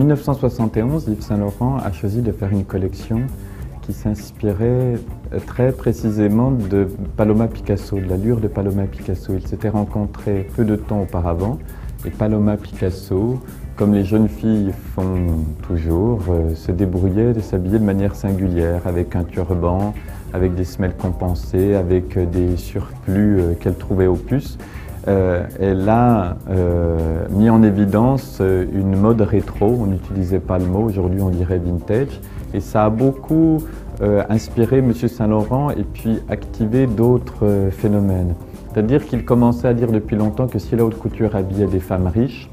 1971, Yves Saint Laurent a choisi de faire une collection qui s'inspirait très précisément de Paloma Picasso, de l'allure de Paloma Picasso. Ils s'étaient rencontrés peu de temps auparavant et Paloma Picasso, comme les jeunes filles font toujours, se débrouillait de s'habiller de manière singulière, avec un turban, avec des semelles compensées, avec des surplus qu'elle trouvait au puces. Elle a mis en évidence une mode rétro, on n'utilisait pas le mot, aujourd'hui on dirait vintage, et ça a beaucoup inspiré M. Saint Laurent et puis activé d'autres phénomènes. C'est-à-dire qu'il commençait à dire depuis longtemps que si la haute couture habillait des femmes riches,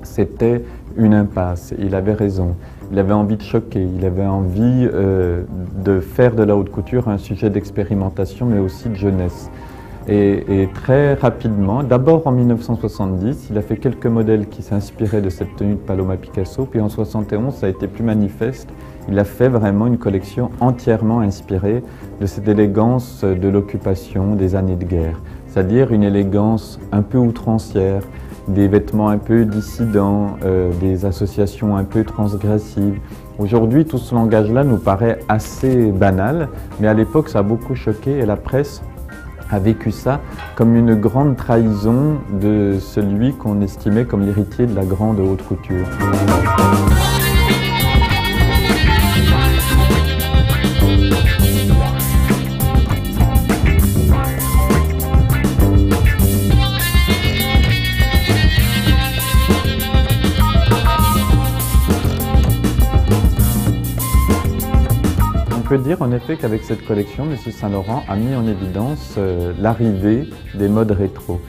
c'était une impasse. Il avait raison. Il avait envie de choquer, il avait envie de faire de la haute couture un sujet d'expérimentation, mais aussi de jeunesse. Et très rapidement, d'abord en 1970, il a fait quelques modèles qui s'inspiraient de cette tenue de Paloma Picasso, puis en 1971, ça a été plus manifeste. Il a fait vraiment une collection entièrement inspirée de cette élégance de l'occupation des années de guerre, c'est-à-dire une élégance un peu outrancière, des vêtements un peu dissidents, des associations un peu transgressives. Aujourd'hui, tout ce langage-là nous paraît assez banal, mais à l'époque, ça a beaucoup choqué et la presse a vécu ça comme une grande trahison de celui qu'on estimait comme l'héritier de la grande haute couture. On peut dire en effet qu'avec cette collection, M. Saint Laurent a mis en évidence l'arrivée des modes rétro.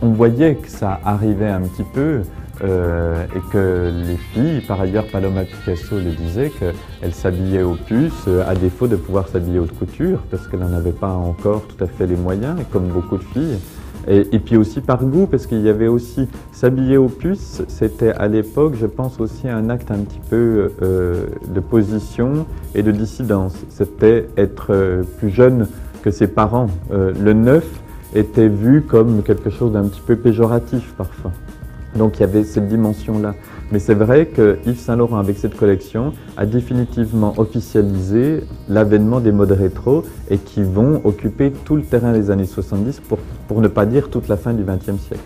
On voyait que ça arrivait un petit peu et que les filles, par ailleurs Paloma Picasso le disait, qu'elles s'habillaient aux puces à défaut de pouvoir s'habiller haute couture parce qu'elle n'en avait pas encore tout à fait les moyens, comme beaucoup de filles. Et puis aussi par goût, parce qu'il y avait aussi s'habiller aux puces, c'était à l'époque, je pense aussi un acte un petit peu de position et de dissidence. C'était être plus jeune que ses parents. Le neuf était vu comme quelque chose d'un petit peu péjoratif parfois. Donc il y avait cette dimension-là. Mais c'est vrai que Yves Saint Laurent, avec cette collection, a définitivement officialisé l'avènement des modes rétro et qui vont occuper tout le terrain des années 70, pour ne pas dire toute la fin du XXe siècle.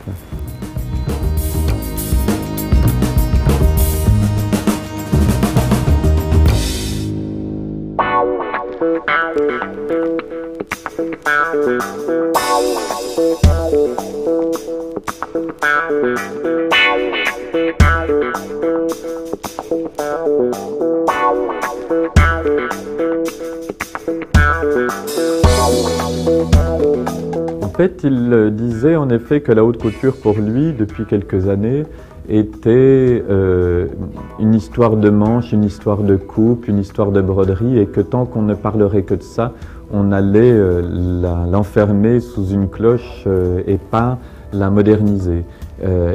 En fait, il disait en effet que la haute couture pour lui, depuis quelques années, était une histoire de manches, une histoire de coupe, une histoire de broderie, et que tant qu'on ne parlerait que de ça, on allait l'enfermer sous une cloche et pas la moderniser.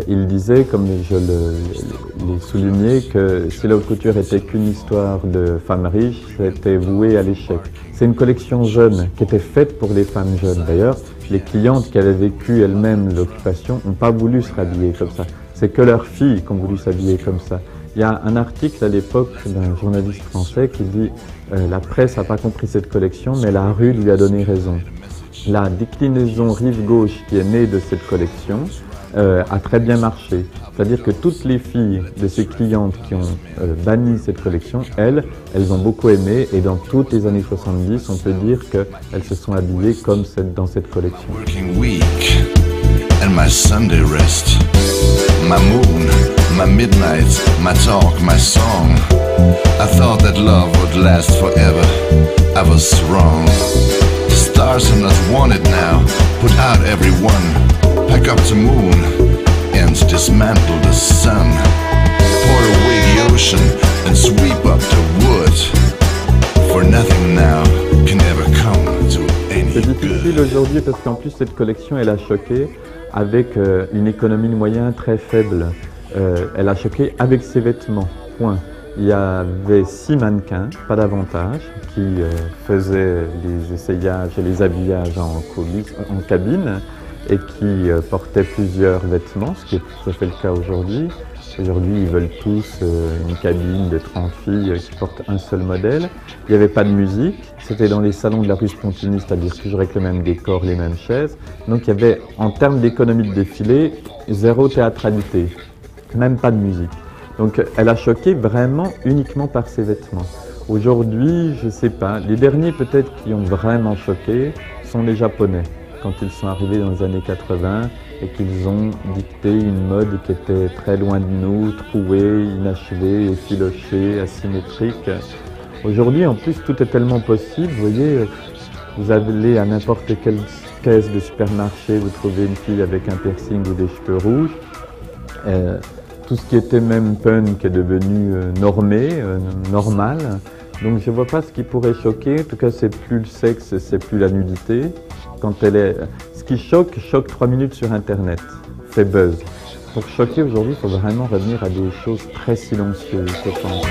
Il disait, comme je l'ai souligné, que si la haute couture était qu'une histoire de femmes riches, c'était voué à l'échec. C'est une collection jeune qui était faite pour les femmes jeunes. D'ailleurs, les clientes qui avaient vécu elles-mêmes l'occupation n'ont pas voulu se rhabiller comme ça. C'est que leurs filles qui ont voulu s'habiller comme ça. Il y a un article à l'époque d'un journaliste français qui dit la presse n'a pas compris cette collection, mais la rue lui a donné raison. La déclinaison rive gauche qui est née de cette collection a très bien marché. C'est-à-dire que toutes les filles de ces clientes qui ont banni cette collection, elles ont beaucoup aimé, et dans toutes les années 70, on peut dire qu'elles se sont habillées comme dans cette collection. And my Sunday rest, my moon, my midnight, my talk, my song. I thought that love would last forever. I was wrong. The stars are not wanted now. Put out everyone. Pack up the moon and dismantle the sun. Pour away the ocean and sweep up the wood. For nothing now can ever come to any good. C'est difficile aujourd'hui parce qu'en plus cette collection elle a choqué avec une économie de moyens très faible. Elle a choqué avec ses vêtements, point. Il y avait 6 mannequins, pas davantage, qui faisaient les essayages et les habillages en cabine et qui portaient plusieurs vêtements, ce qui est tout à fait le cas aujourd'hui. Aujourd'hui, ils veulent tous une cabine de 30 filles qui portent un seul modèle. Il n'y avait pas de musique. C'était dans les salons de la rue Spontigny, c'est-à-dire toujours avec le même décor, les mêmes chaises. Donc il y avait, en termes d'économie de défilé, zéro théâtralité, même pas de musique. Donc elle a choqué vraiment uniquement par ses vêtements. Aujourd'hui, je ne sais pas, les derniers peut-être qui ont vraiment choqué sont les Japonais, quand ils sont arrivés dans les années 80 et qu'ils ont dicté une mode qui était très loin de nous, trouée, inachevée, effilochée, asymétrique. Aujourd'hui, en plus, tout est tellement possible. Vous voyez, vous allez à n'importe quelle caisse de supermarché, vous trouvez une fille avec un piercing ou des cheveux rouges. Tout ce qui était même punk est devenu normé, normal. Donc je ne vois pas ce qui pourrait choquer. En tout cas, c'est plus le sexe, c'est plus la nudité. Quand elle est... Ce qui choque 3 minutes sur Internet, fait buzz. Pour choquer aujourd'hui, il faut vraiment revenir à des choses très silencieuses, je pense.